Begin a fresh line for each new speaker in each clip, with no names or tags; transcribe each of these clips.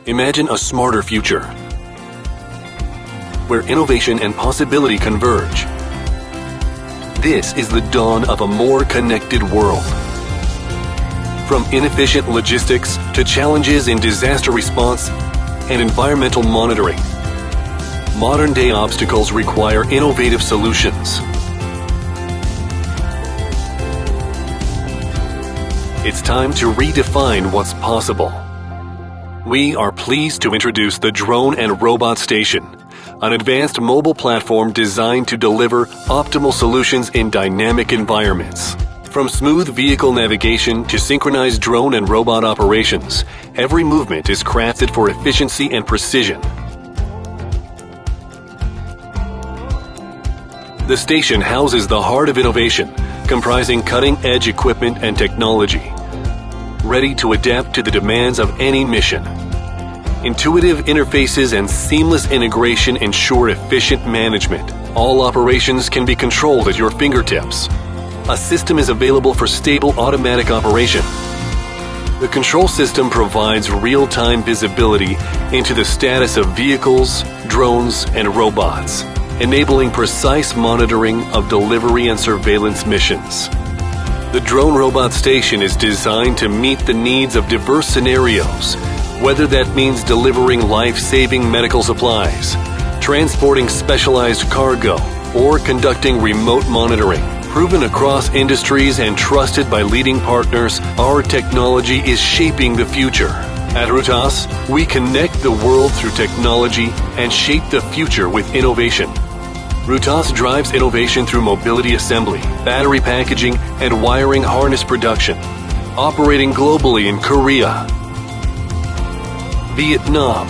Imagine a smarter future, where innovation and possibility converge. This is the dawn of a more connected world. From inefficient logistics to challenges in disaster response and environmental monitoring, modern-day obstacles require innovative solutions. It's time to redefine what's possible. We are pleased to introduce the Drone&Robot Station, an advanced mobile platform designed to deliver optimal solutions in dynamic environments. From smooth vehicle navigation to synchronized drone and robot operations, every movement is crafted for efficiency and precision. The station houses the heart of innovation, comprising cutting-edge equipment and technology, ready to adapt to the demands of any mission. Intuitive interfaces and seamless integration ensure efficient management. All operations can be controlled at your fingertips. A system is available for stable automatic operation. The control system provides real-time visibility into the status of vehicles, drones, and robots, enabling precise monitoring of delivery and surveillance missions. The Drone&Robot Station is designed to meet the needs of diverse scenarios, whether that means delivering life-saving medical supplies, transporting specialized cargo, or conducting remote monitoring. Proven across industries and trusted by leading partners, our technology is shaping the future. At RUTAS, we connect the world through technology and shape the future with innovation. RUTAS drives innovation through mobility assembly, battery packaging, and wiring harness production, operating globally in Korea, Vietnam,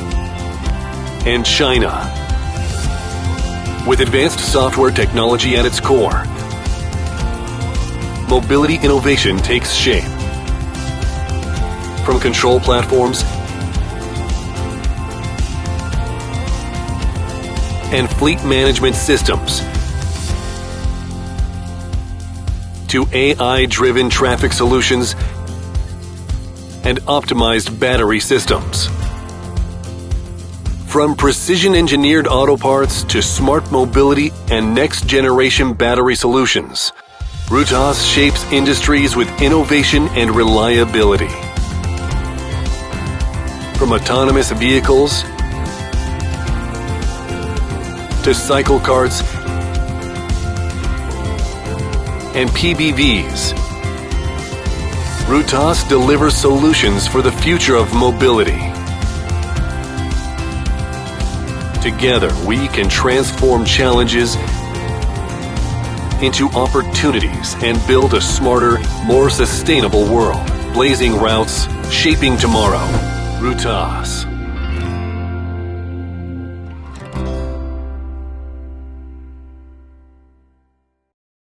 and China. With advanced software technology at its core, mobility innovation takes shape. From control platforms and fleet management systems to AI-driven traffic solutions and optimized battery systems. From precision-engineered auto parts to smart mobility and next-generation battery solutions, RUTAS shapes industries with innovation and reliability. From autonomous vehicles to cycle carts and PBVs, RUTAS delivers solutions for the future of mobility. Together, we can transform challenges into opportunities and build a smarter, more sustainable world. Blazing routes, shaping tomorrow. RUTAS.